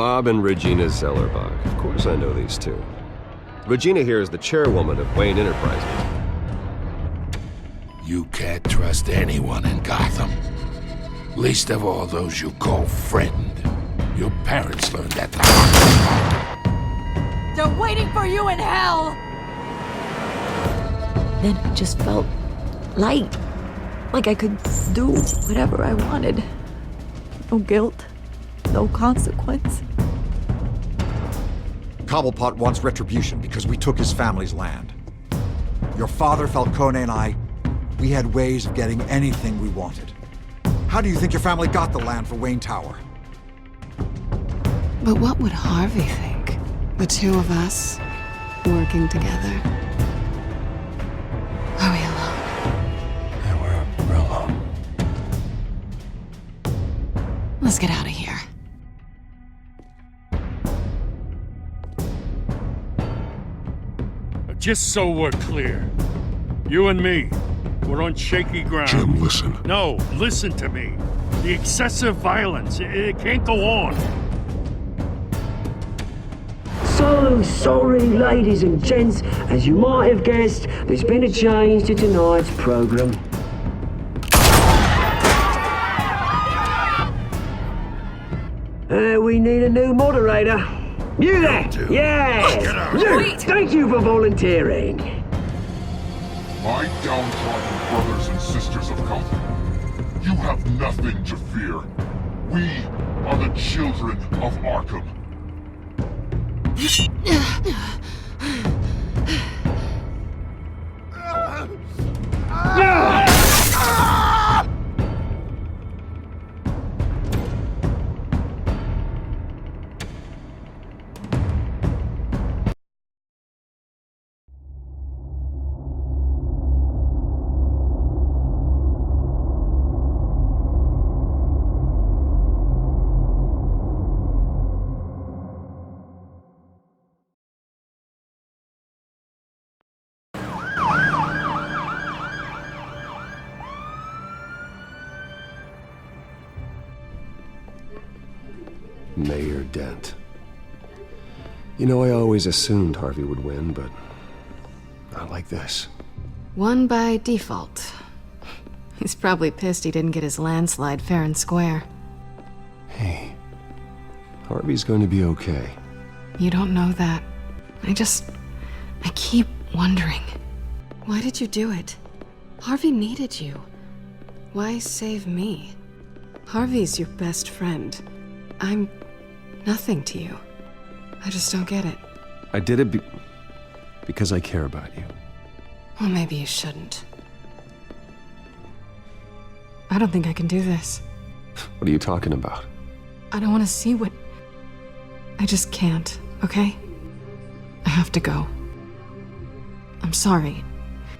Bob and Regina Zellerbach. Of course I know these two. Regina here is the chairwoman of Wayne Enterprises. You can't trust anyone in Gotham. Least of all those you call friend. Your parents learned that the hard way. They're waiting for you in hell! Then it just felt light. Like I could do whatever I wanted. No guilt, no consequence. Cobblepot wants retribution because we took his family's land. Your father, Falcone, and I, we had ways of getting anything we wanted. How do you think your family got the land for Wayne Tower? But what would Harvey think? The two of us, working together. Are we alone? Yeah, we're alone. Let's get out of here. Just so we're clear, you and me, we're on shaky ground. Jim, listen. No, listen to me. The excessive violence, it can't go on. So sorry, ladies and gents. As you might have guessed, there's been a change to tonight's program. We need a new moderator. You there? Yeah! You! Thank you for volunteering. My downtrodden brothers and sisters of Gotham, you have nothing to fear. We are the children of Arkham. Mayor Dent. You know, I always assumed Harvey would win, but not like this. Won by default. He's probably pissed he didn't get his landslide fair and square. Hey, Harvey's going to be okay. You don't know that. I keep wondering. Why did you do it? Harvey needed you. Why save me? Harvey's your best friend. I'm nothing to you. I just don't get it. I did it because I care about you. Well, maybe you shouldn't. I don't think I can do this. What are you talking about? I don't want to see what... I just can't, okay? I have to go. I'm sorry.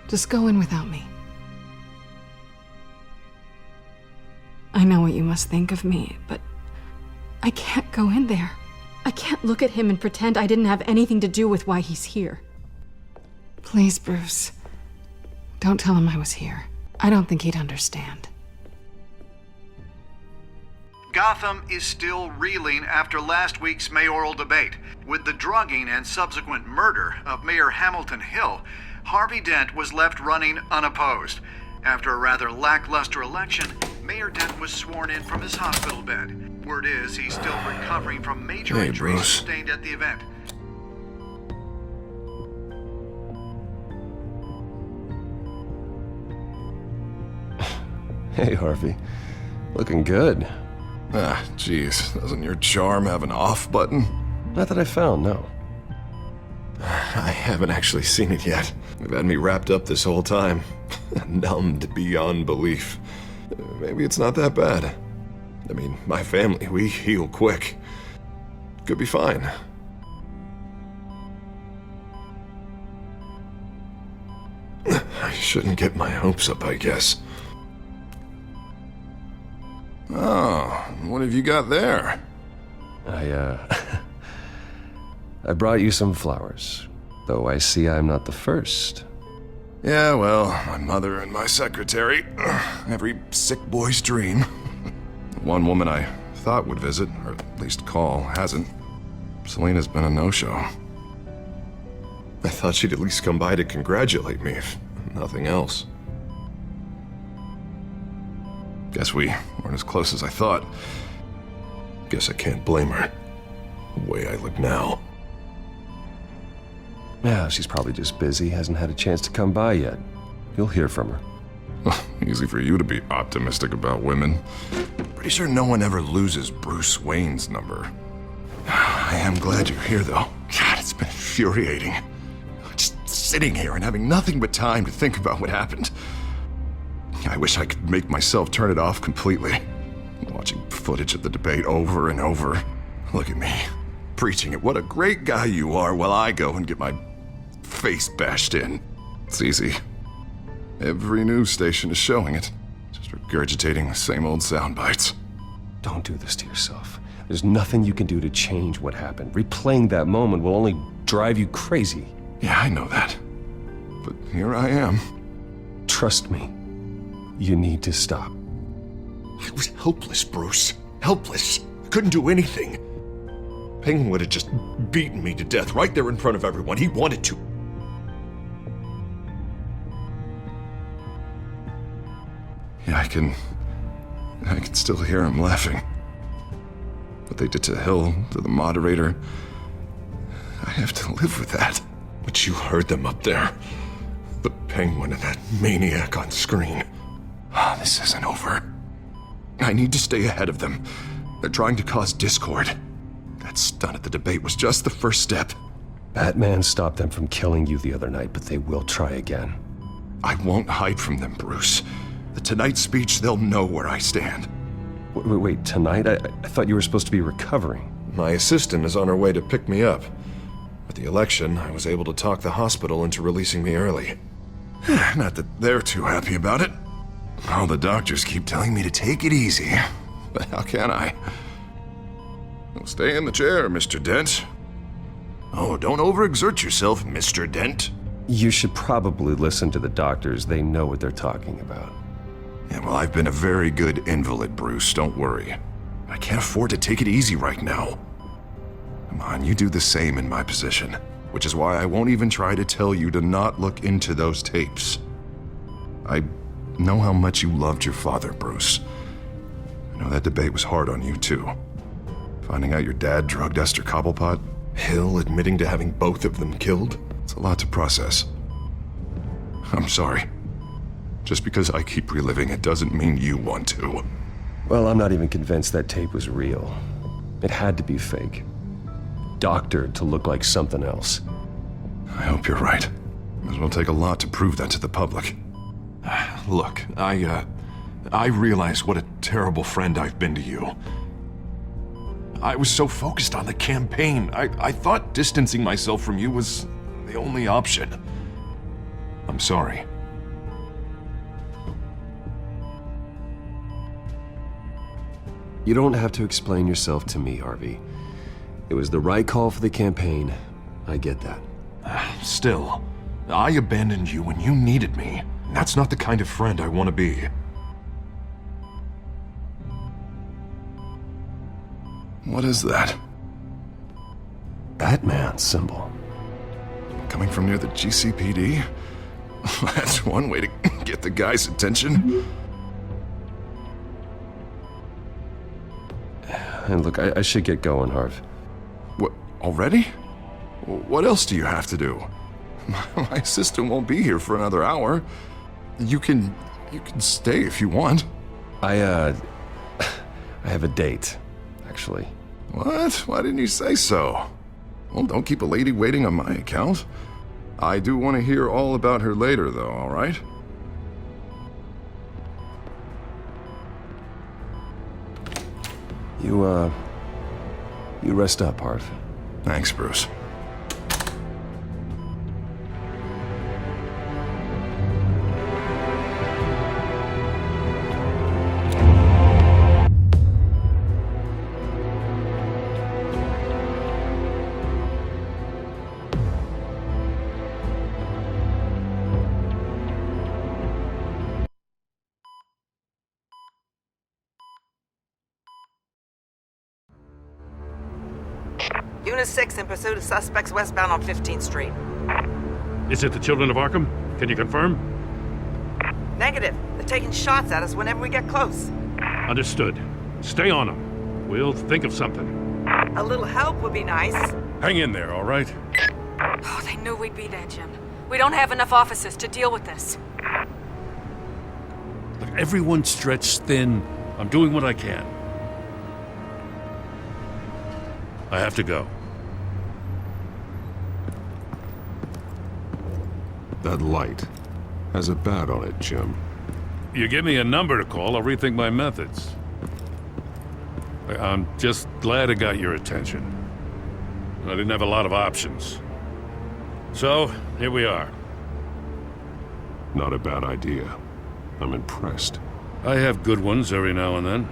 Just go in without me. I know what you must think of me, but I can't go in there. I can't look at him and pretend I didn't have anything to do with why he's here. Please, Bruce. Don't tell him I was here. I don't think he'd understand. Gotham is still reeling after last week's mayoral debate. With the drugging and subsequent murder of Mayor Hamilton Hill, Harvey Dent was left running unopposed. After a rather lackluster election, Mayor Dent was sworn in from his hospital bed. Word is he's still recovering from major injuries sustained at the event. Hey, Harvey. Looking good. Ah, jeez. Doesn't your charm have an off button? Not that I found, no. I haven't actually seen it yet. They've had me wrapped up this whole time. Numbed beyond belief. Maybe it's not that bad. I mean, my family, we heal quick. Could be fine. I shouldn't get my hopes up, I guess. Oh, what have you got there? I brought you some flowers, though I see I'm not the first. Yeah, well, my mother and my secretary. Every sick boy's dream. One woman I thought would visit, or at least call, hasn't. Selena's been a no-show. I thought she'd at least come by to congratulate me, if nothing else. Guess we weren't as close as I thought. Guess I can't blame her. The way I look now. Yeah, she's probably just busy, hasn't had a chance to come by yet. You'll hear from her. Easy for you to be optimistic about women. Pretty sure no one ever loses Bruce Wayne's number. I am glad you're here, though. God, it's been infuriating. Just sitting here and having nothing but time to think about what happened. I wish I could make myself turn it off completely. Watching footage of the debate over and over. Look at me, preaching it. What a great guy you are, while I go and get my face bashed in. It's easy. Every news station is showing it. Just regurgitating the same old sound bites. Don't do this to yourself. There's nothing you can do to change what happened. Replaying that moment will only drive you crazy. Yeah, I know that. But here I am. Trust me. You need to stop. I was helpless, Bruce. Helpless. Couldn't do anything. Penguin would have just beaten me to death right there in front of everyone. He wanted to. Yeah, I can still hear him laughing. What they did to Hill, to the moderator, I have to live with that. But you heard them up there. The Penguin and that maniac on screen. This isn't over. I need to stay ahead of them. They're trying to cause discord. That stunt at the debate was just the first step. Batman stopped them from killing you the other night, but they will try again. I won't hide from them, Bruce. The Tonight speech, they'll know where I stand. Wait, tonight? I thought you were supposed to be recovering. My assistant is on her way to pick me up. At the election, I was able to talk the hospital into releasing me early. Not that they're too happy about it. All the doctors keep telling me to take it easy. But how can I? Well, stay in the chair, Mr. Dent. Oh, don't overexert yourself, Mr. Dent. You should probably listen to the doctors. They know what they're talking about. Yeah, well, I've been a very good invalid, Bruce. Don't worry. I can't afford to take it easy right now. Come on, you do the same in my position. Which is why I won't even try to tell you to not look into those tapes. I know how much you loved your father, Bruce. I know that debate was hard on you, too. Finding out your dad drugged Esther Cobblepot, Hill admitting to having both of them killed. It's a lot to process. I'm sorry. Just because I keep reliving it doesn't mean you want to. Well, I'm not even convinced that tape was real. It had to be fake. Doctored to look like something else. I hope you're right. It will take a lot to prove that to the public. Look, I realize what a terrible friend I've been to you. I was so focused on the campaign. I thought distancing myself from you was the only option. I'm sorry. You don't have to explain yourself to me, Harvey. It was the right call for the campaign. I get that. Still, I abandoned you when you needed me. That's not the kind of friend I want to be. What is that? Batman symbol. Coming from near the GCPD? That's one way to get the guy's attention. And look, I should get going, Harv. What, already? What else do you have to do? My assistant won't be here for another hour. You can stay if you want. I have a date, actually. What? Why didn't you say so? Well, don't keep a lady waiting on my account. I do want to hear all about her later, though, all right? You rest up, Harv. Thanks, Bruce. Unit 6 in pursuit of suspects westbound on 15th Street. Is it the Children of Arkham? Can you confirm? Negative. They're taking shots at us whenever we get close. Understood. Stay on them. We'll think of something. A little help would be nice. Hang in there, all right? Oh, they knew we'd be there, Jim. We don't have enough officers to deal with this. Look, everyone's stretched thin. I'm doing what I can. I have to go. That light has a bat on it, Jim. You give me a number to call, I'll rethink my methods. I'm just glad I got your attention. I didn't have a lot of options. So, here we are. Not a bad idea. I'm impressed. I have good ones every now and then.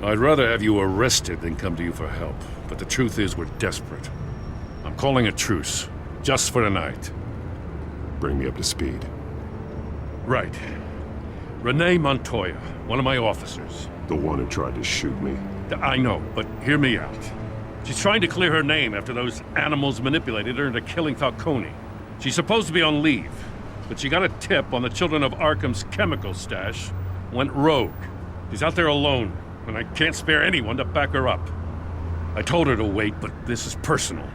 I'd rather have you arrested than come to you for help. But the truth is, we're desperate. I'm calling a truce, just for tonight. Bring me up to speed. Right. Renee Montoya, one of my officers. The one who tried to shoot me. I know, but hear me out. She's trying to clear her name after those animals manipulated her into killing Falcone. She's supposed to be on leave, but she got a tip on the Children of Arkham's chemical stash, went rogue. She's out there alone, and I can't spare anyone to back her up. I told her to wait, but this is personal.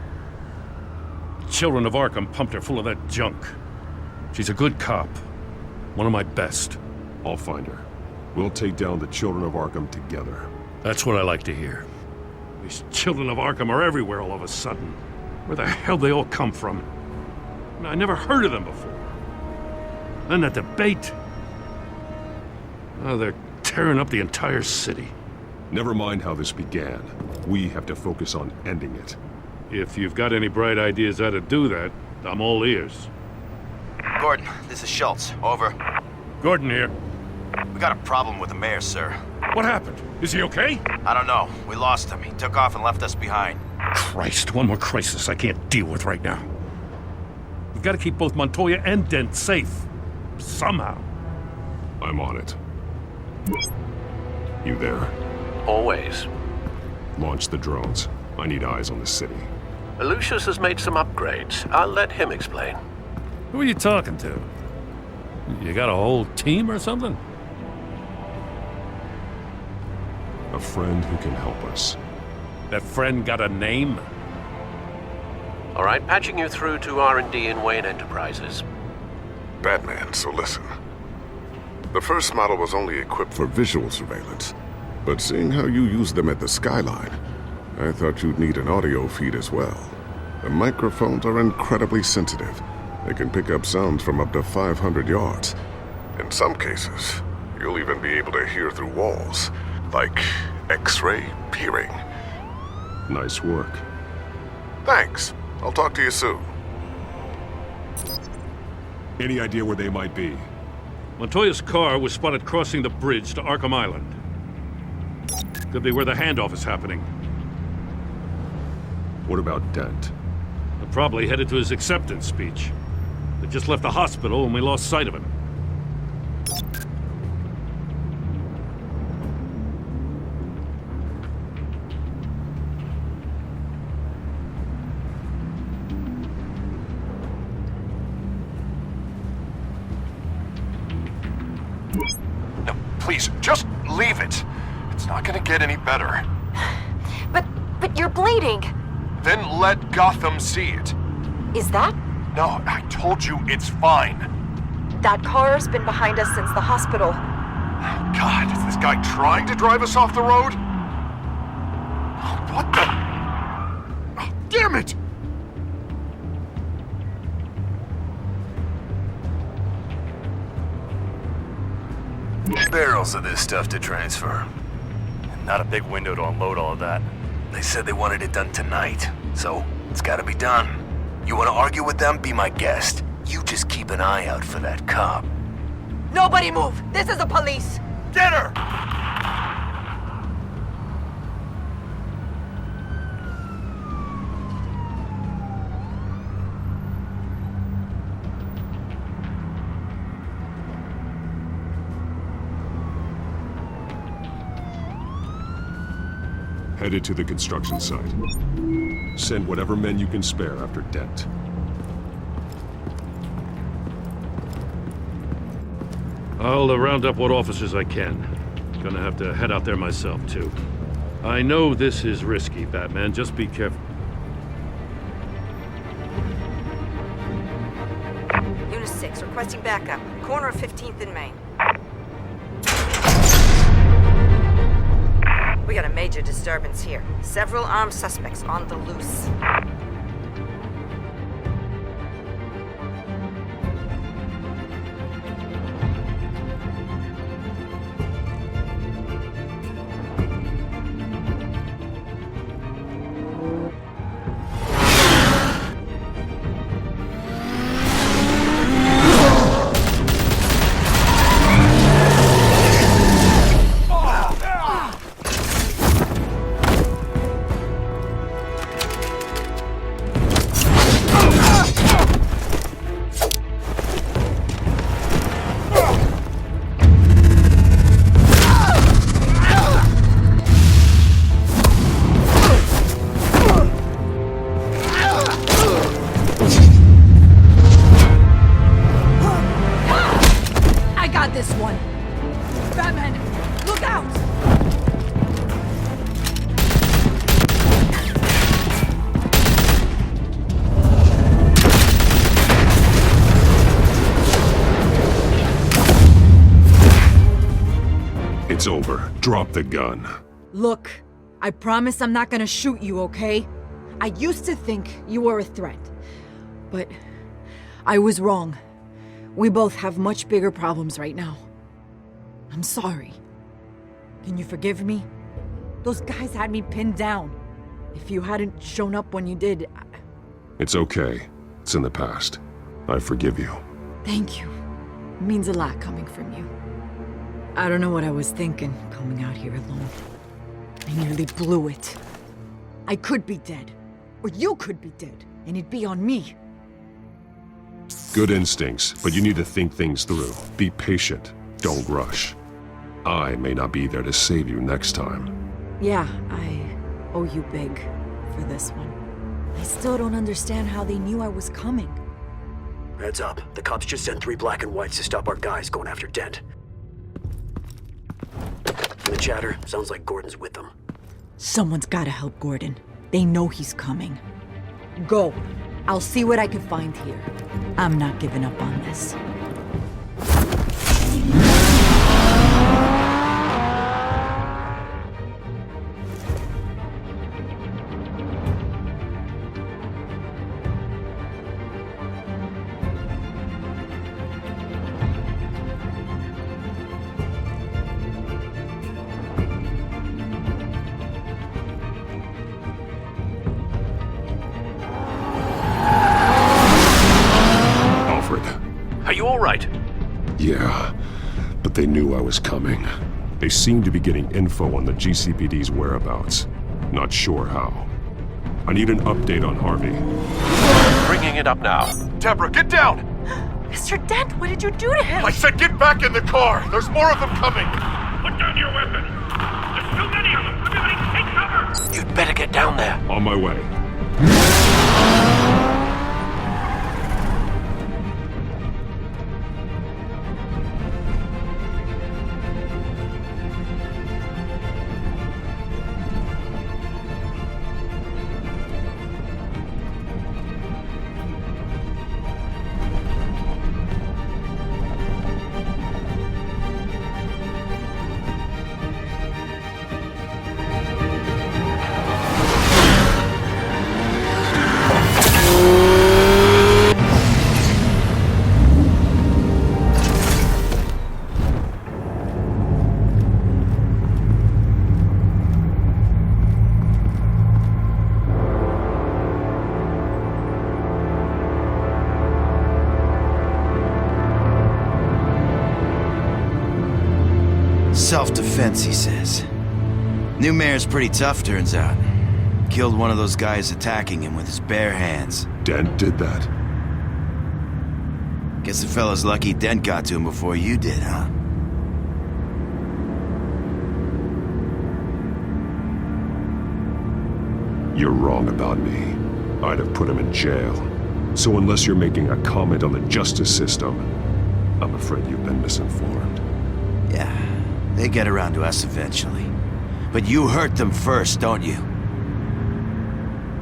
The Children of Arkham pumped her full of that junk. She's a good cop. One of my best. I'll find her. We'll take down the Children of Arkham together. That's what I like to hear. These Children of Arkham are everywhere all of a sudden. Where the hell they all come from? I never heard of them before. Then that debate. Oh, they're tearing up the entire city. Never mind how this began. We have to focus on ending it. If you've got any bright ideas how to do that, I'm all ears. Gordon, this is Schultz. Over. Gordon here. We got a problem with the mayor, sir. What happened? Is he okay? I don't know. We lost him. He took off and left us behind. Christ, one more crisis I can't deal with right now. We've got to keep both Montoya and Dent safe. Somehow. I'm on it. You there? Always. Launch the drones. I need eyes on the city. Lucius has made some upgrades. I'll let him explain. Who are you talking to? You got a whole team or something? A friend who can help us. That friend got a name? All right, patching you through to R&D in Wayne Enterprises. Batman, so listen. The first model was only equipped for visual surveillance, but seeing how you use them at the Skyline, I thought you'd need an audio feed as well. The microphones are incredibly sensitive. They can pick up sounds from up to 500 yards. In some cases, you'll even be able to hear through walls, like X-ray peering. Nice work. Thanks. I'll talk to you soon. Any idea where they might be? Montoya's car was spotted crossing the bridge to Arkham Island. Could be where the handoff is happening. What about Dent? They're probably headed to his acceptance speech. They just left the hospital and we lost sight of him. No, please, just leave it. It's not gonna get any better. But you're bleeding. Then let Gotham see it. Is that? No, I told you it's fine. That car's been behind us since the hospital. God, is this guy trying to drive us off the road? What the? Damn it! Barrels of this stuff to transfer. Not a big window to unload all of that. They said they wanted it done tonight, so it's gotta be done. You wanna argue with them? Be my guest. You just keep an eye out for that cop. Nobody move! This is the police! Get her! headed to the construction site. Send whatever men you can spare after Dent. I'll round up what officers I can. Gonna have to head out there myself, too. I know this is risky, Batman. Just be careful. Unit 6, requesting backup. Corner of 15th and Main. We got a major disturbance here. Several armed suspects on the loose. It's over. Drop the gun. Look, I promise I'm not gonna shoot you, okay? I used to think you were a threat, but I was wrong. We both have much bigger problems right now. I'm sorry. Can you forgive me? Those guys had me pinned down. If you hadn't shown up when you did, It's okay. It's in the past. I forgive you. Thank you. It means a lot coming from you. I don't know what I was thinking, coming out here alone. I nearly blew it. I could be dead. Or you could be dead, and it'd be on me. Good instincts, but you need to think things through. Be patient. Don't rush. I may not be there to save you next time. Yeah, I owe you big for this one. I still don't understand how they knew I was coming. Heads up. The cops just sent 3 black and whites to stop our guys going after Dent. From the chatter, sounds like Gordon's with them. Someone's gotta help Gordon. They know he's coming. Go. I'll see what I can find here. I'm not giving up on this. Are you all right? Yeah, but they knew I was coming. They seem to be getting info on the GCPD's whereabouts. Not sure how. I need an update on Harvey. Bringing it up now. Deborah, get down! Mr. Dent, what did you do to him? I said get back in the car! There's more of them coming! Put down your weapon! There's too many of them! Everybody take cover! You'd better get down there. On my way. Self-defense, he says. New mayor's pretty tough, turns out. Killed one of those guys attacking him with his bare hands. Dent did that? Guess the fella's lucky Dent got to him before you did, huh? You're wrong about me. I'd have put him in jail. So unless you're making a comment on the justice system, I'm afraid you've been misinformed. Yeah, they get around to us eventually. But you hurt them first, don't you?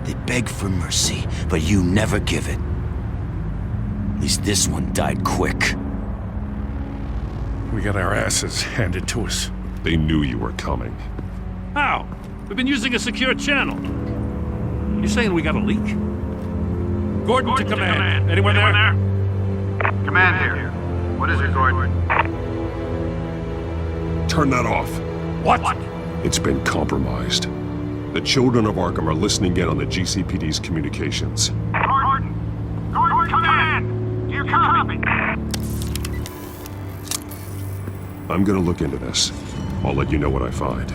They beg for mercy, but you never give it. At least this one died quick. We got our asses handed to us. They knew you were coming. How? We've been using a secure channel. You saying we got a leak? Gordon to command. Anyone there? Command here. What is it, Gordon? Turn that off. What? It's been compromised. The children of Arkham are listening in on the GCPD's communications. Gordon, command! You copy? I'm gonna look into this. I'll let you know what I find.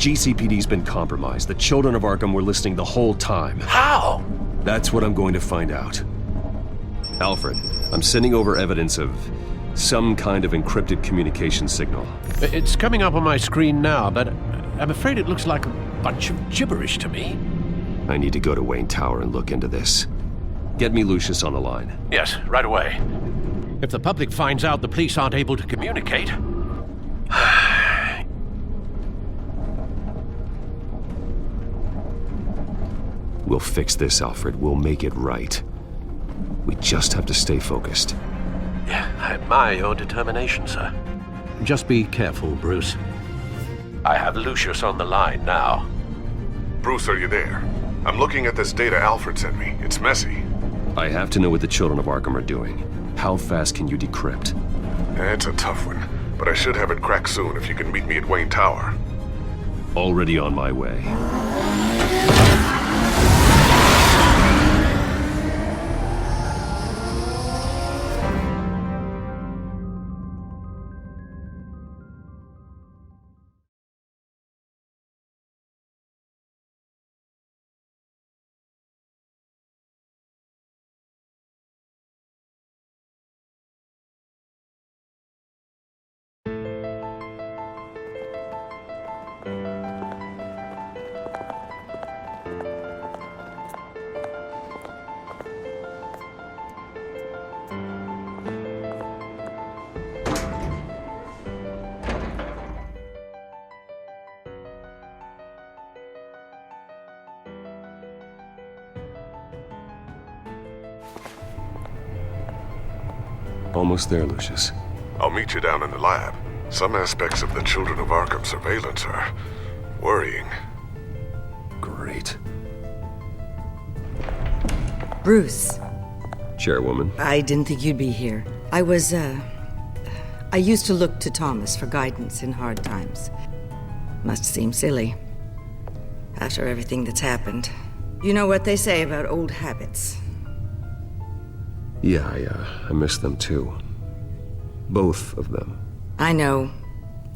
GCPD's been compromised. The children of Arkham were listening the whole time. How? That's what I'm going to find out. Alfred, I'm sending over evidence of some kind of encrypted communication signal. It's coming up on my screen now, but I'm afraid it looks like a bunch of gibberish to me. I need to go to Wayne Tower and look into this. Get me Lucius on the line. Yes, right away. If the public finds out the police aren't able to communicate... We'll fix this, Alfred. We'll make it right. We just have to stay focused. Yeah, I admire your determination, sir. Just be careful, Bruce. I have Lucius on the line now. Bruce, are you there? I'm looking at this data Alfred sent me. It's messy. I have to know what the children of Arkham are doing. How fast can you decrypt? It's a tough one, but I should have it cracked soon if you can meet me at Wayne Tower. Already on my way. Almost there, Lucius. I'll meet you down in the lab. Some aspects of the Children of Arkham surveillance are worrying. Great. Bruce. Chairwoman. I didn't think you'd be here. I used to look to Thomas for guidance in hard times. Must seem silly. After everything that's happened. You know what they say about old habits. Yeah, I miss them too. Both of them. I know.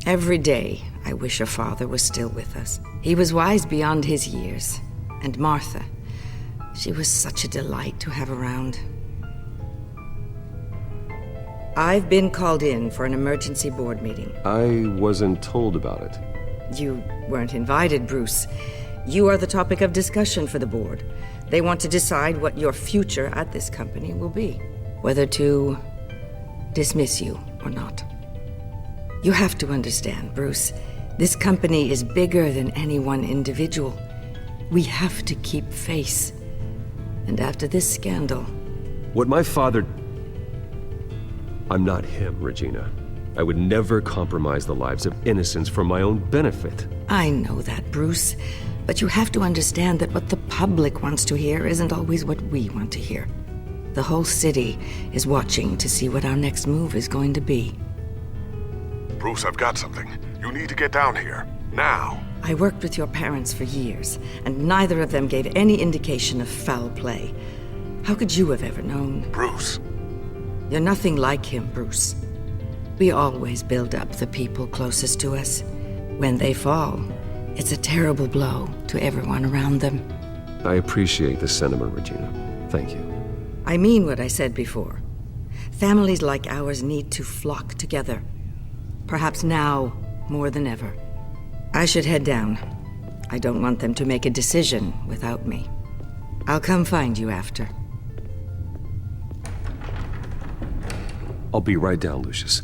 Every day, I wish your father was still with us. He was wise beyond his years. And Martha, she was such a delight to have around. I've been called in for an emergency board meeting. I wasn't told about it. You weren't invited, Bruce. You are the topic of discussion for the board. They want to decide what your future at this company will be. Whether to dismiss you or not. You have to understand, Bruce. This company is bigger than any one individual. We have to keep face. And after this scandal... What my father... I'm not him, Regina. I would never compromise the lives of innocents for my own benefit. I know that, Bruce. But you have to understand that what the public wants to hear isn't always what we want to hear. The whole city is watching to see what our next move is going to be. Bruce, I've got something. You need to get down here. Now. I worked with your parents for years, and neither of them gave any indication of foul play. How could you have ever known? Bruce. You're nothing like him, Bruce. We always build up the people closest to us. When they fall, it's a terrible blow to everyone around them. I appreciate the sentiment, Regina. Thank you. I mean what I said before. Families like ours need to flock together. Perhaps now more than ever. I should head down. I don't want them to make a decision without me. I'll come find you after. I'll be right down, Lucius.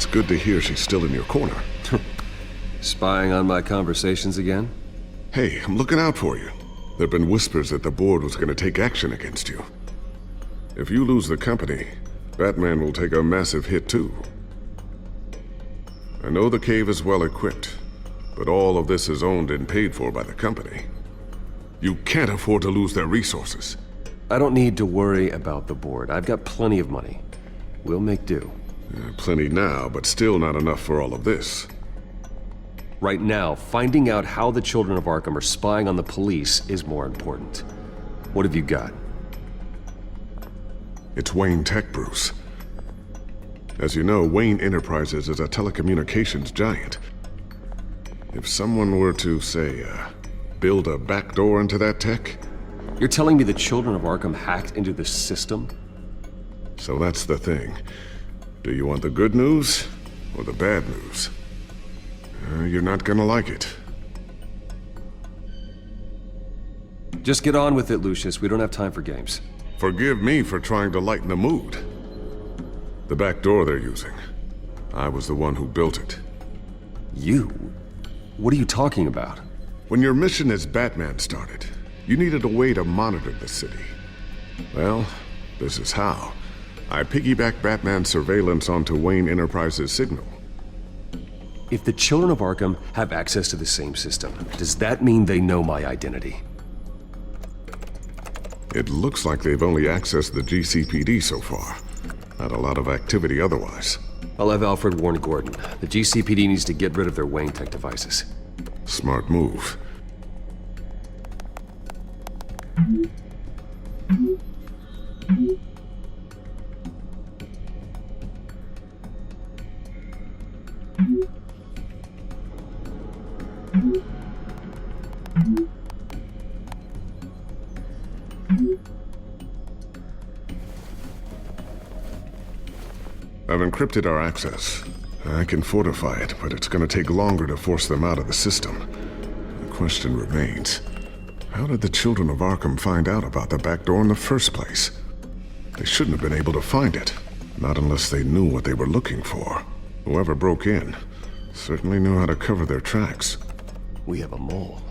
Good to hear she's still in your corner. Spying on my conversations again? Hey, I'm looking out for you. There've been whispers that the board was going to take action against you. If you lose the company, Batman will take a massive hit too. I know the cave is well equipped, but all of this is owned and paid for by the company. You can't afford to lose their resources. I don't need to worry about the board. I've got plenty of money. We'll make do. Plenty now, but still not enough for all of this. Right now, finding out how the children of Arkham are spying on the police is more important. What have you got? It's Wayne Tech, Bruce. As you know, Wayne Enterprises is a telecommunications giant. If someone were to, say, build a backdoor into that tech... You're telling me the children of Arkham hacked into the system? So that's the thing. Do you want the good news or the bad news? You're not gonna like it. Just get on with it, Lucius. We don't have time for games. Forgive me for trying to lighten the mood. The back door they're using. I was the one who built it. You? What are you talking about? When your mission as Batman started, you needed a way to monitor the city. Well, this is how. I piggybacked Batman's surveillance onto Wayne Enterprises' signal. If the children of Arkham have access to the same system, does that mean they know my identity? It looks like they've only accessed the GCPD so far. Not a lot of activity otherwise. I'll have Alfred warn Gordon. The GCPD needs to get rid of their Wayne Tech devices. Smart move. I've encrypted our access. I can fortify it, but it's gonna take longer to force them out of the system. The question remains, how did the children of Arkham find out about the back door in the first place? They shouldn't have been able to find it, not unless they knew what they were looking for. Whoever broke in certainly knew how to cover their tracks. We have a mole.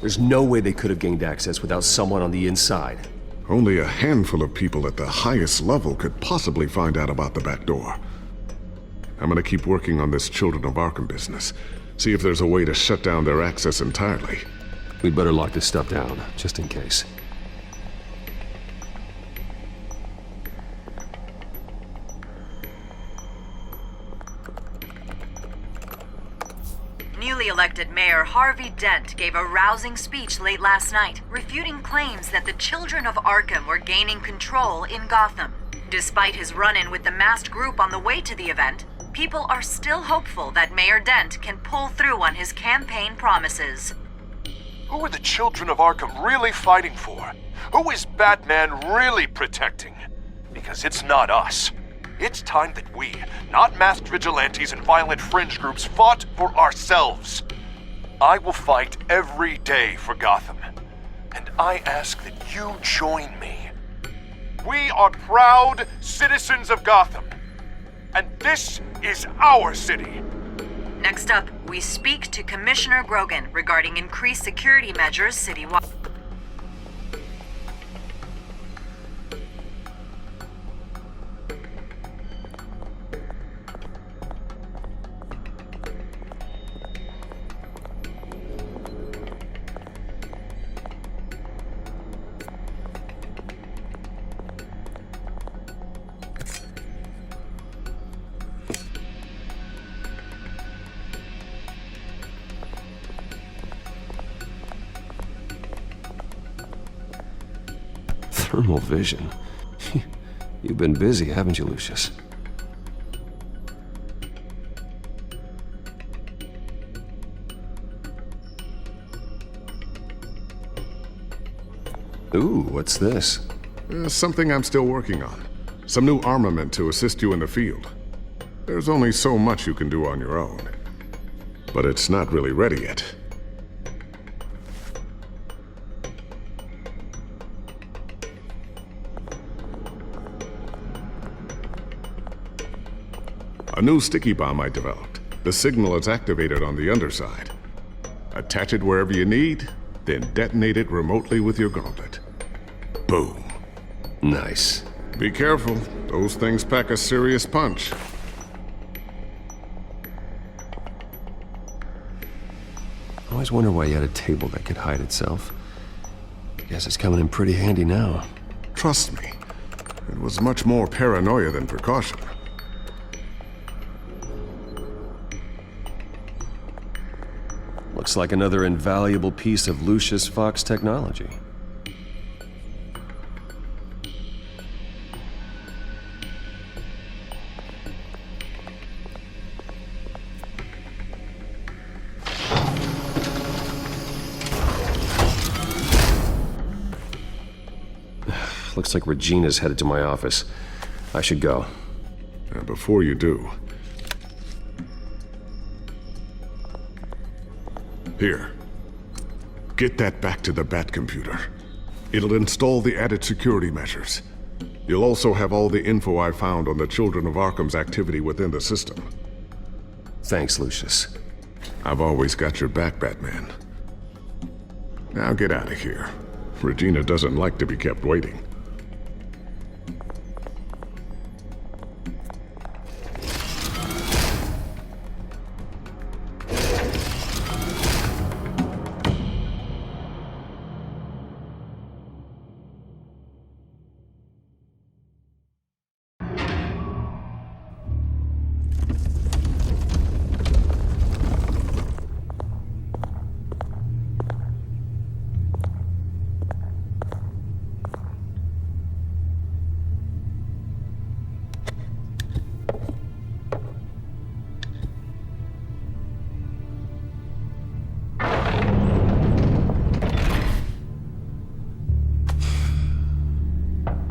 There's no way they could have gained access without someone on the inside. Only a handful of people at the highest level could possibly find out about the back door. I'm gonna keep working on this Children of Arkham business. See if there's a way to shut down their access entirely. We'd better lock this stuff down, just in case. Newly elected Mayor Harvey Dent gave a rousing speech late last night, refuting claims that the Children of Arkham were gaining control in Gotham. Despite his run-in with the masked group on the way to the event, people are still hopeful that Mayor Dent can pull through on his campaign promises. Who are the Children of Arkham really fighting for? Who is Batman really protecting? Because it's not us. It's time that we, not masked vigilantes and violent fringe groups, fought for ourselves. I will fight every day for Gotham. And I ask that you join me. We are proud citizens of Gotham. And this is our city. Next up, we speak to Commissioner Grogan regarding increased security measures citywide. Thermal vision. You've been busy, haven't you, Lucius? Ooh, what's this? Something I'm still working on. Some new armament to assist you in the field. There's only so much you can do on your own. But it's not really ready yet. A new sticky bomb I developed. The signal is activated on the underside. Attach it wherever you need, then detonate it remotely with your gauntlet. Boom. Nice. Be careful. Those things pack a serious punch. I always wonder why you had a table that could hide itself. Guess it's coming in pretty handy now. Trust me, it was much more paranoia than precaution. Looks like another invaluable piece of Lucius Fox technology. Looks like Regina's headed to my office. I should go. Before you do... Here. Get that back to the Bat computer. It'll install the added security measures. You'll also have all the info I found on the Children of Arkham's activity within the system. Thanks, Lucius. I've always got your back, Batman. Now get out of here. Regina doesn't like to be kept waiting.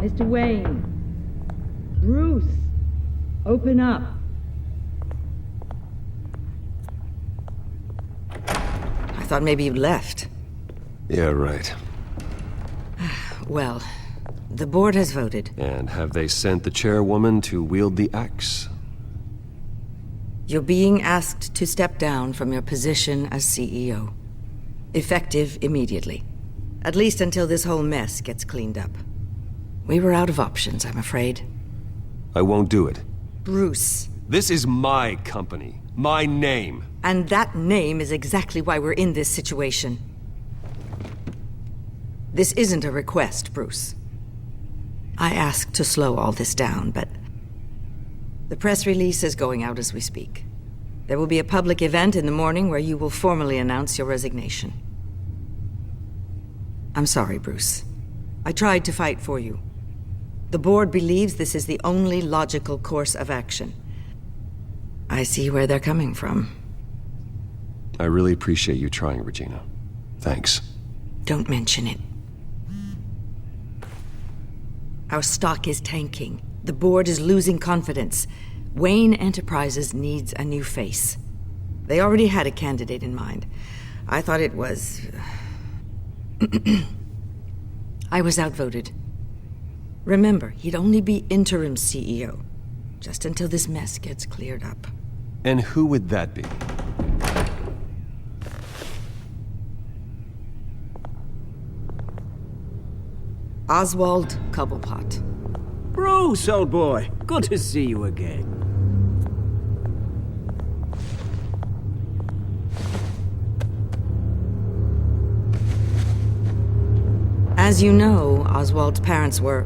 Mr. Wayne. Bruce. Open up. I thought maybe you'd left. Yeah, right. Well, the board has voted. And have they sent the chairwoman to wield the axe? You're being asked to step down from your position as CEO. Effective immediately. At least until this whole mess gets cleaned up. We were out of options, I'm afraid. I won't do it. Bruce. This is my company. My name. And that name is exactly why we're in this situation. This isn't a request, Bruce. I asked to slow all this down, but the press release is going out as we speak. There will be a public event in the morning where you will formally announce your resignation. I'm sorry, Bruce. I tried to fight for you. The board believes this is the only logical course of action. I see where they're coming from. I really appreciate you trying, Regina. Thanks. Don't mention it. Our stock is tanking. The board is losing confidence. Wayne Enterprises needs a new face. They already had a candidate in mind. I thought it was... I was outvoted. Remember, he'd only be interim CEO, just until this mess gets cleared up. And who would that be? Oswald Cobblepot. Bruce, old boy. Good to see you again. As you know, Oswald's parents were,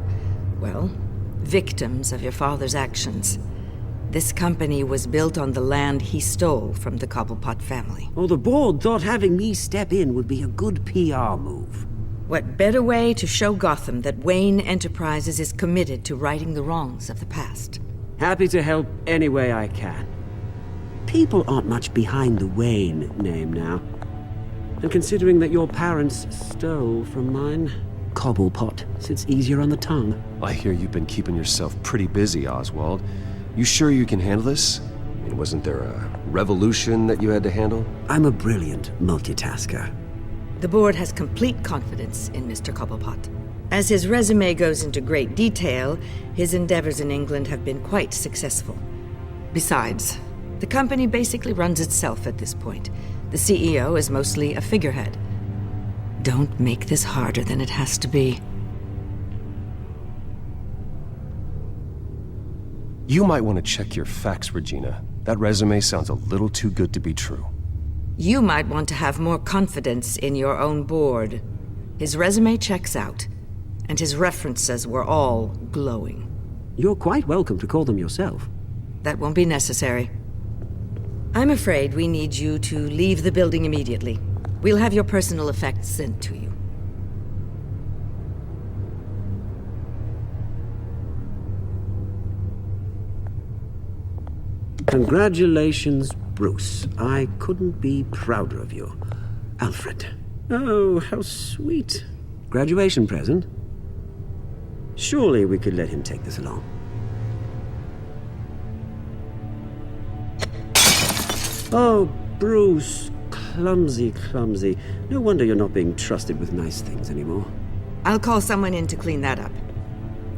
well, victims of your father's actions. This company was built on the land he stole from the Cobblepot family. Well, the board thought having me step in would be a good PR move. What better way to show Gotham that Wayne Enterprises is committed to righting the wrongs of the past? Happy to help any way I can. People aren't much behind the Wayne name now. And considering that your parents stole from mine, Cobblepot sits easier on the tongue. I hear you've been keeping yourself pretty busy, Oswald. You sure you can handle this? I mean, wasn't there a revolution that you had to handle? I'm a brilliant multitasker. The board has complete confidence in Mr. Cobblepot. As his resume goes into great detail, his endeavors in England have been quite successful. Besides, the company basically runs itself at this point. The CEO is mostly a figurehead. Don't make this harder than it has to be. You might want to check your facts, Regina. That resume sounds a little too good to be true. You might want to have more confidence in your own board. His resume checks out, and his references were all glowing. You're quite welcome to call them yourself. That won't be necessary. I'm afraid we need you to leave the building immediately. We'll have your personal effects sent to you. Congratulations, Bruce. I couldn't be prouder of you. Alfred. Oh, how sweet. Graduation present? Surely we could let him take this along. Oh, Bruce. Clumsy, clumsy. No wonder you're not being trusted with nice things anymore. I'll call someone in to clean that up.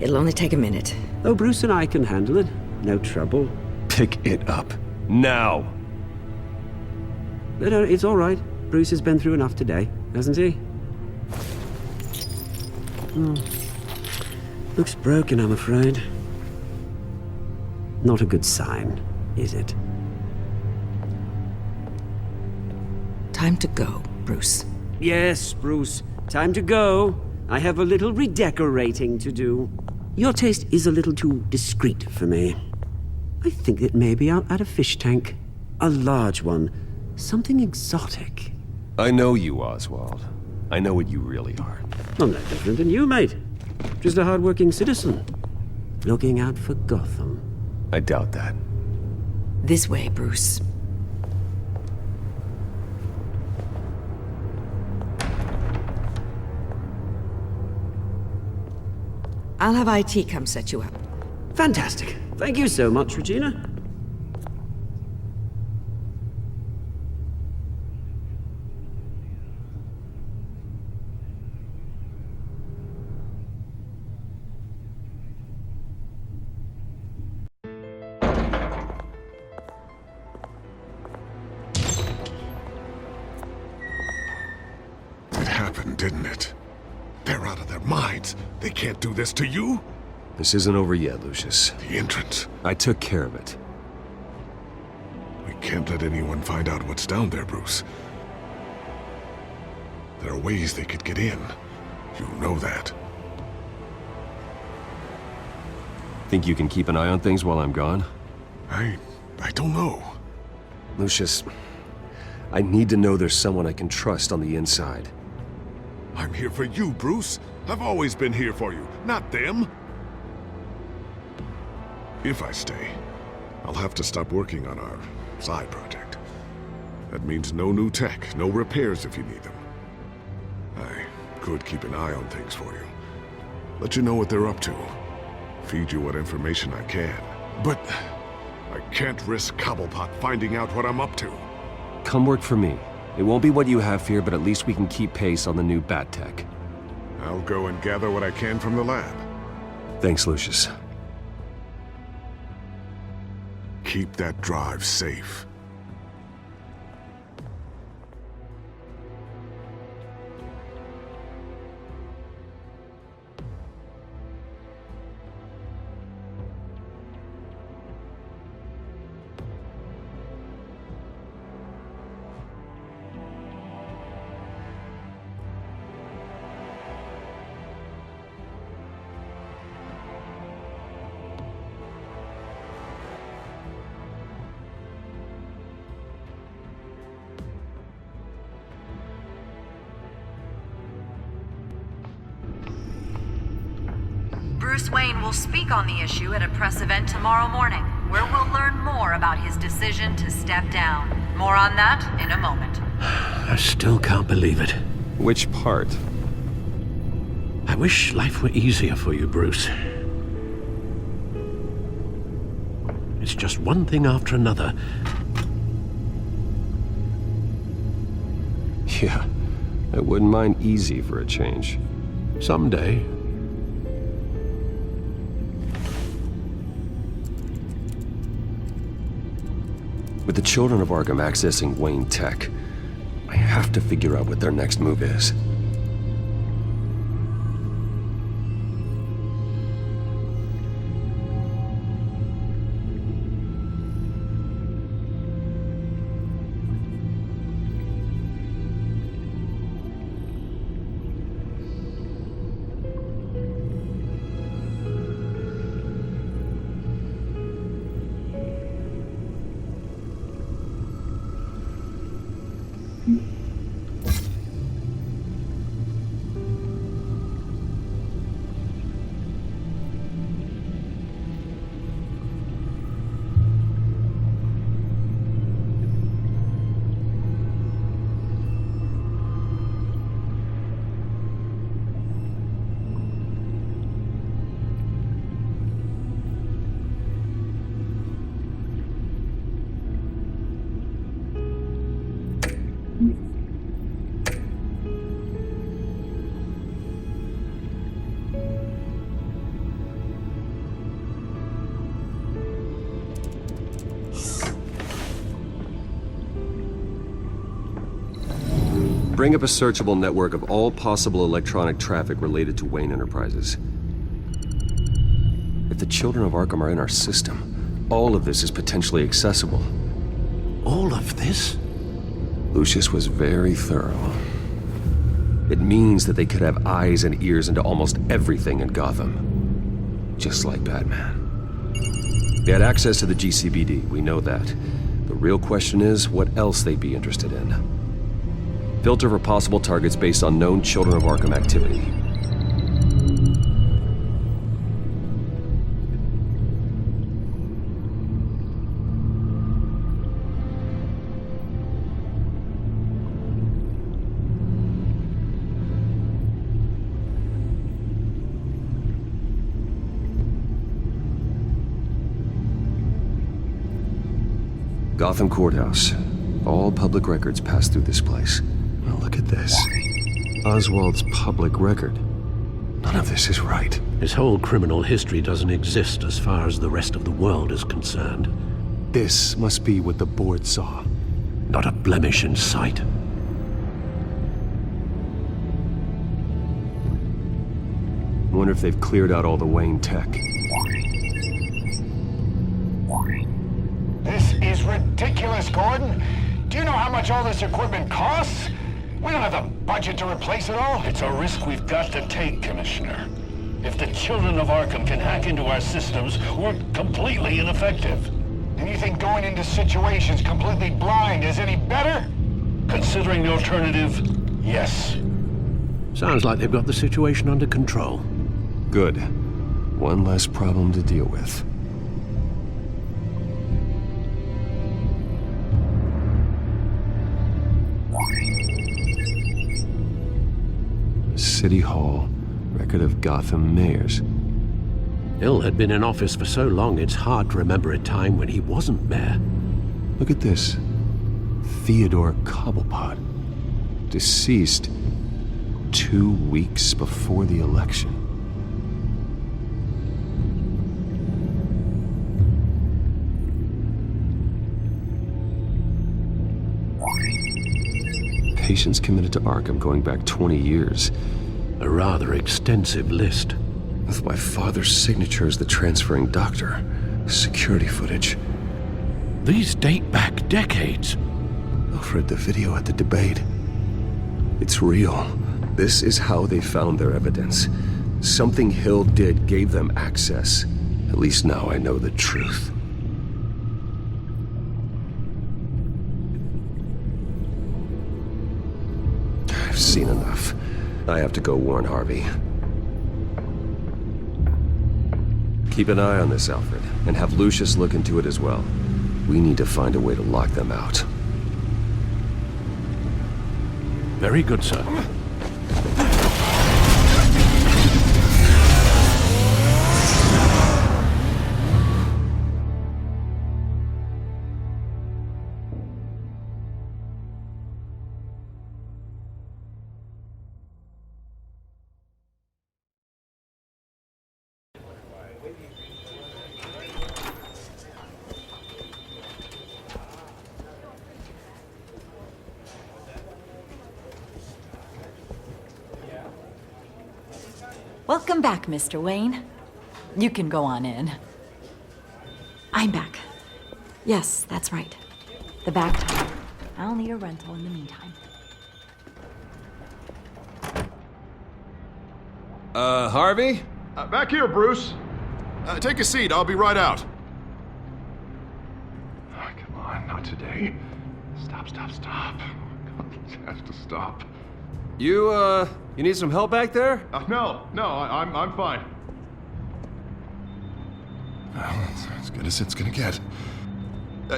It'll only take a minute. Oh, Bruce and I can handle it. No trouble. Pick it up. Now! But it's all right. Bruce has been through enough today, hasn't he? Looks broken, I'm afraid. Not a good sign, is it? Time to go, Bruce. Yes, Bruce. Time to go. I have a little redecorating to do. Your taste is a little too discreet for me. I think that maybe I'll add a fish tank. A large one. Something exotic. I know you, Oswald. I know what you really are. I'm no different than you, mate. Just a hard-working citizen. Looking out for Gotham. I doubt that. This way, Bruce. I'll have IT come set you up. Fantastic. Thank you so much, Regina. It happened, didn't it? They're out of their minds. They can't do this to you. This isn't over yet, Lucius. The entrance. I took care of it. We can't let anyone find out what's down there, Bruce. There are ways they could get in. You know that. Think you can keep an eye on things while I'm gone? I don't know. Lucius, I need to know there's someone I can trust on the inside. I'm here for you, Bruce. I've always been here for you, not them. If I stay, I'll have to stop working on our side project. That means no new tech, no repairs if you need them. I could keep an eye on things for you. Let you know what they're up to. Feed you what information I can. But I can't risk Cobblepot finding out what I'm up to. Come work for me. It won't be what you have here, but at least we can keep pace on the new bat tech. I'll go and gather what I can from the lab. Thanks, Lucius. Keep that drive safe. Bruce Wayne will speak on the issue at a press event tomorrow morning, where we'll learn more about his decision to step down. More on that in a moment. I still can't believe it. Which part? I wish life were easier for you, Bruce. It's just one thing after another. Yeah, I wouldn't mind easy for a change. Someday. With the children of Arkham accessing Wayne Tech, I have to figure out what their next move is. Bring up a searchable network of all possible electronic traffic related to Wayne Enterprises. If the children of Arkham are in our system, all of this is potentially accessible. All of this? Lucius was very thorough. It means that they could have eyes and ears into almost everything in Gotham. Just like Batman. They had access to the GCPD, we know that. The real question is, what else they'd be interested in. Filter for possible targets based on known Children of Arkham activity. Gotham Courthouse. All public records pass through this place. Well, look at this. Oswald's public record. None of this is right. His whole criminal history doesn't exist as far as the rest of the world is concerned. This must be what the board saw. Not a blemish in sight. I wonder if they've cleared out all the Wayne tech. This is ridiculous, Gordon. Do you know how much all this equipment costs? We don't have the budget to replace it all. It's a risk we've got to take, Commissioner. If the children of Arkham can hack into our systems, we're completely ineffective. And you think going into situations completely blind is any better? Considering the alternative, yes. Sounds like they've got the situation under control. Good. One less problem to deal with. City Hall, record of Gotham mayors. Hill had been in office for so long, it's hard to remember a time when he wasn't mayor. Look at this. Theodore Cobblepot. Deceased 2 weeks before the election. Patients committed to Arkham going back 20 years. A rather extensive list. With my father's signature as the transferring doctor. Security footage. These date back decades. Alfred, the video at the debate. It's real. This is how they found their evidence. Something Hill did gave them access. At least now I know the truth. I've seen enough. I have to go warn Harvey. Keep an eye on this, Alfred, and have Lucius look into it as well. We need to find a way to lock them out. Very good, sir. Welcome back, Mr. Wayne. You can go on in. I'm back. Yes, that's right. The back tire. I'll need a rental in the meantime. Harvey? Back here, Bruce. Take a seat, I'll be right out. Oh, come on, not today. Stop. God, this has to stop. You need some help back there? No, I'm fine. Well, it's as good as it's gonna get.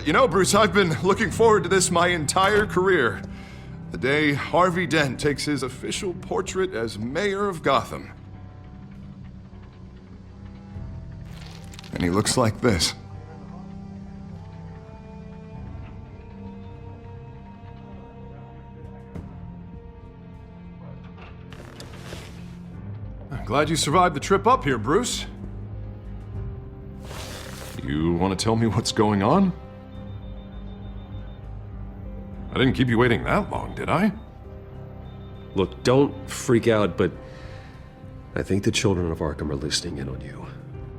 You know, Bruce, I've been looking forward to this my entire career. The day Harvey Dent takes his official portrait as mayor of Gotham. And he looks like this. I'm glad you survived the trip up here, Bruce. You want to tell me what's going on? I didn't keep you waiting that long, did I? Look, don't freak out, but I think the children of Arkham are listening in on you.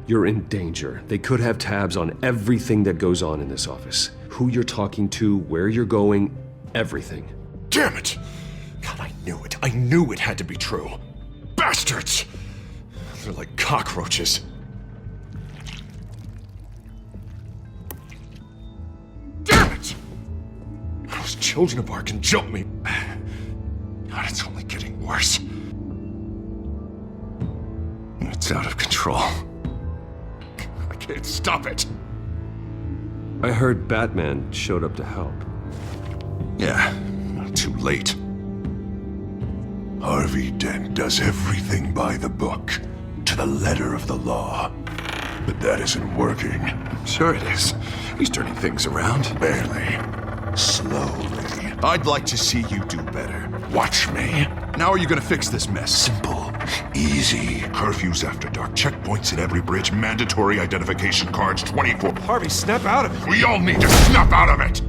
You're in danger. They could have tabs on everything that goes on in this office. Who you're talking to, where you're going, everything. Damn it! God, I knew it. I knew it had to be true. Bastards! They're like cockroaches. Damn it! Those children of Arkham jumped me. God, it's only getting worse. It's out of control. I can't stop it. I heard Batman showed up to help. Yeah, too late. Harvey Dent does everything by the book, to the letter of the law. But that isn't working. Sure it is. He's turning things around. Barely. Slowly. I'd like to see you do better. Watch me. Now are you gonna fix this mess? Simple. Easy. Curfews after dark. Checkpoints at every bridge. Mandatory identification cards 24. Harvey, snap out of it. We all need to snap out of it!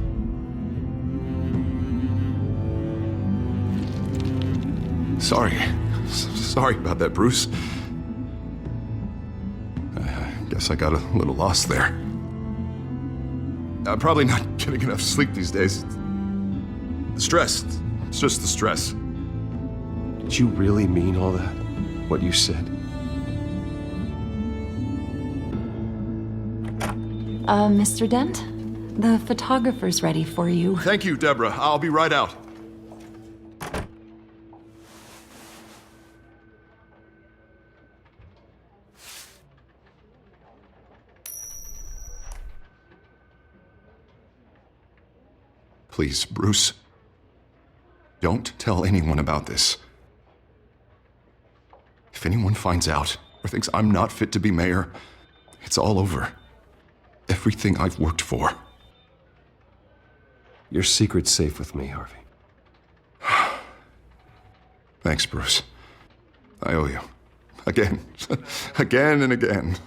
Sorry about that, Bruce. Guess I got a little lost there. I'm probably not getting enough sleep these days. The stress. It's just the stress. Did you really mean all that? What you said? Mr. Dent? The photographer's ready for you. Thank you, Deborah. I'll be right out. Please, Bruce. Don't tell anyone about this. If anyone finds out or thinks I'm not fit to be mayor, it's all over. Everything I've worked for. Your secret's safe with me, Harvey. Thanks, Bruce. I owe you. Again. Again and again.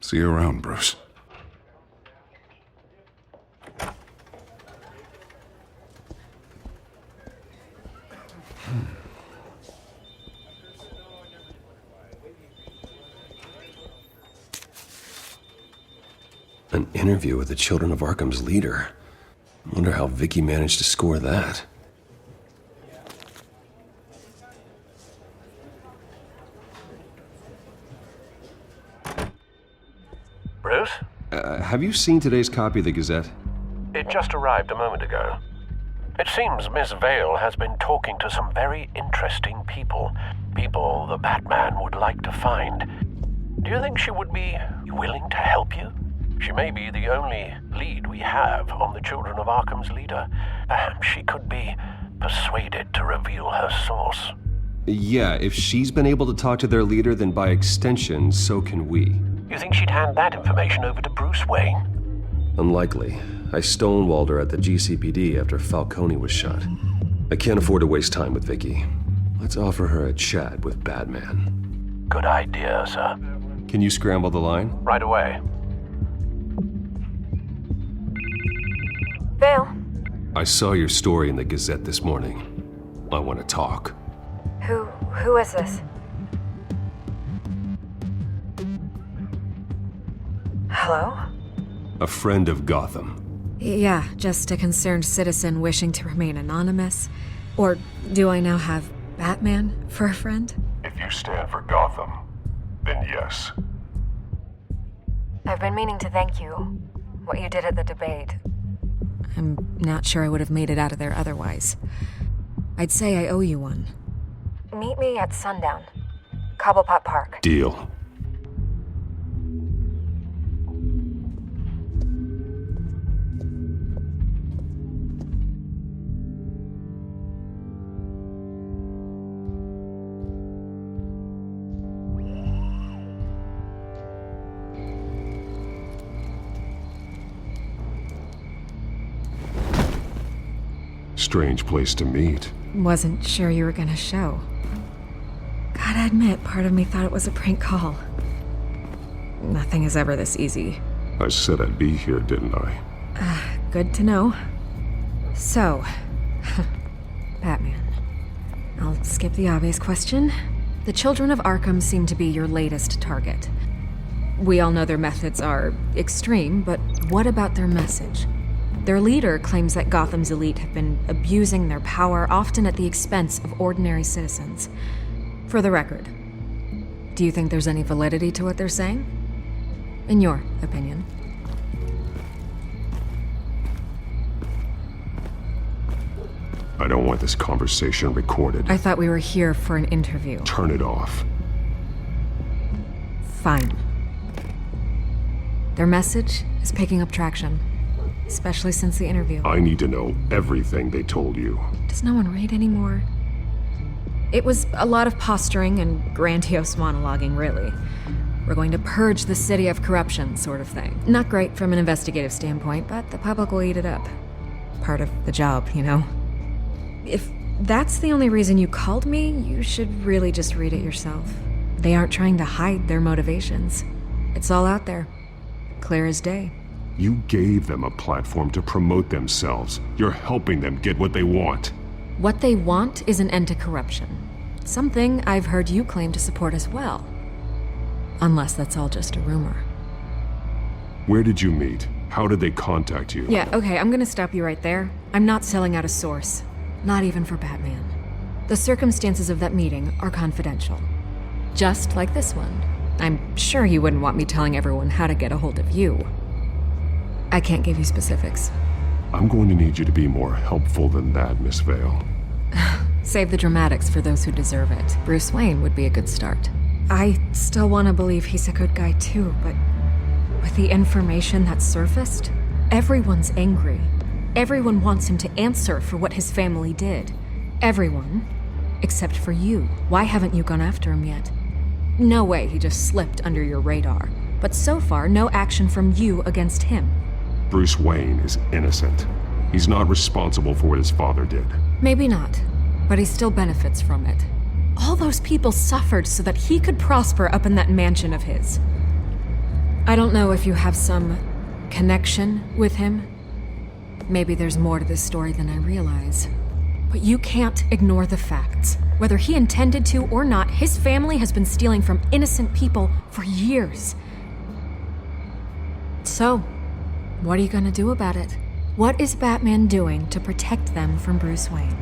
See you around, Bruce. An interview with the Children of Arkham's leader. Wonder how Vicky managed to score that. Bruce? Have you seen today's copy of the Gazette? It just arrived a moment ago. It seems Miss Vale has been talking to some very interesting people. People the Batman would like to find. Do you think she would be willing to help you? She may be the only lead we have on the Children of Arkham's leader. Perhaps she could be persuaded to reveal her source. Yeah, if she's been able to talk to their leader, then by extension, so can we. You think she'd hand that information over to Bruce Wayne? Unlikely. I stonewalled her at the GCPD after Falcone was shot. I can't afford to waste time with Vicky. Let's offer her a chat with Batman. Good idea, sir. Can you scramble the line? Right away. Vale. I saw your story in the Gazette this morning. I want to talk. Who is this? Hello? A friend of Gotham. Yeah, just a concerned citizen wishing to remain anonymous. Or do I now have Batman for a friend? If you stand for Gotham, then yes. I've been meaning to thank you. What you did at the debate. I'm not sure I would have made it out of there otherwise. I'd say I owe you one. Meet me at sundown. Cobblepot Park. Deal. Strange place to meet. Wasn't sure you were gonna show. Gotta admit, part of me thought it was a prank call. Nothing is ever this easy. I said I'd be here, didn't I? Good to know. So, Batman. I'll skip the obvious question. The Children of Arkham seem to be your latest target. We all know their methods are extreme, but what about their message? Their leader claims that Gotham's elite have been abusing their power, often at the expense of ordinary citizens. For the record, do you think there's any validity to what they're saying? In your opinion? I don't want this conversation recorded. I thought we were here for an interview. Turn it off. Fine. Their message is picking up traction. Especially since the interview. I need to know everything they told you. Does no one read anymore? It was a lot of posturing and grandiose monologuing, really. We're going to purge the city of corruption, sort of thing. Not great from an investigative standpoint, but the public will eat it up. Part of the job, you know? If that's the only reason you called me, you should really just read it yourself. They aren't trying to hide their motivations. It's all out there. Clear as day. You gave them a platform to promote themselves. You're helping them get what they want. What they want is an end to corruption. Something I've heard you claim to support as well. Unless that's all just a rumor. Where did you meet? How did they contact you? Yeah, okay, I'm gonna stop you right there. I'm not selling out a source. Not even for Batman. The circumstances of that meeting are confidential. Just like this one. I'm sure you wouldn't want me telling everyone how to get a hold of you. I can't give you specifics. I'm going to need you to be more helpful than that, Miss Vale. Save the dramatics for those who deserve it. Bruce Wayne would be a good start. I still want to believe he's a good guy too, but with the information that surfaced, everyone's angry. Everyone wants him to answer for what his family did. Everyone, except for you. Why haven't you gone after him yet? No way he just slipped under your radar. But so far, no action from you against him. Bruce Wayne is innocent. He's not responsible for what his father did. Maybe not, but he still benefits from it. All those people suffered so that he could prosper up in that mansion of his. I don't know if you have some connection with him. Maybe there's more to this story than I realize. But you can't ignore the facts. Whether he intended to or not, his family has been stealing from innocent people for years. So, what are you gonna do about it? What is Batman doing to protect them from Bruce Wayne?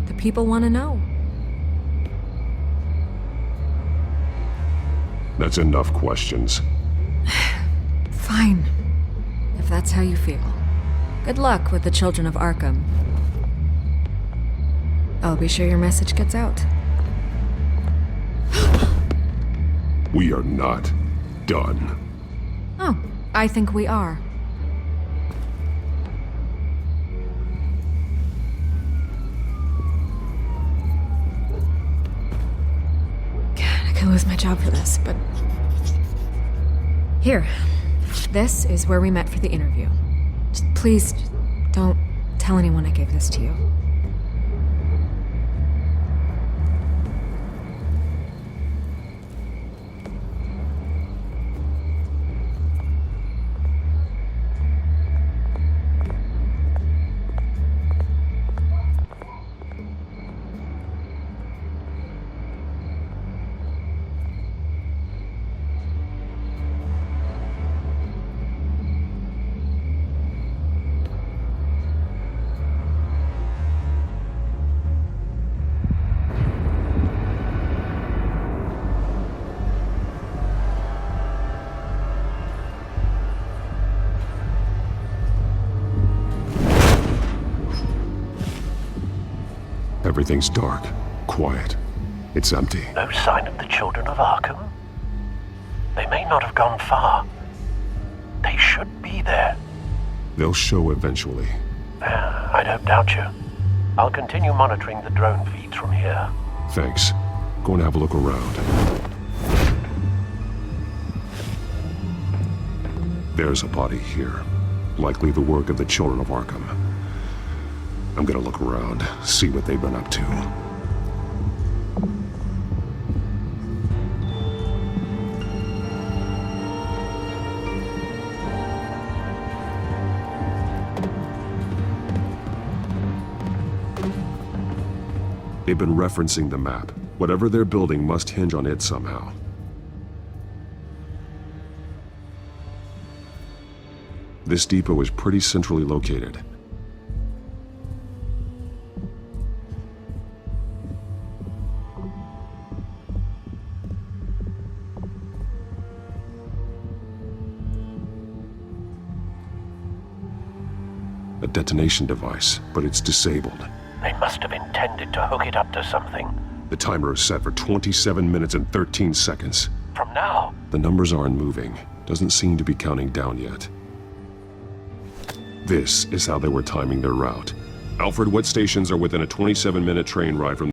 The people want to know. That's enough questions. Fine, if that's how you feel. Good luck with the children of Arkham. I'll be sure your message gets out. We are not done. Oh, I think we are. God, I could lose my job for this, but... Here. This is where we met for the interview. Please, don't tell anyone I gave this to you. Everything's dark, quiet. It's empty. No sign of the children of Arkham? They may not have gone far. They should be there. They'll show eventually. I don't doubt you. I'll continue monitoring the drone feeds from here. Thanks. Go and have a look around. There's a body here. Likely the work of the children of Arkham. I'm gonna look around, see what they've been up to. They've been referencing the map. Whatever they're building must hinge on it somehow. This depot is pretty centrally located. A detonation device, but it's disabled. They must have intended to hook it up to something. The timer is set for 27 minutes and 13 seconds. From now? The numbers aren't moving. Doesn't seem to be counting down yet. This is how they were timing their route. Alfred, what stations are within a 27-minute train ride from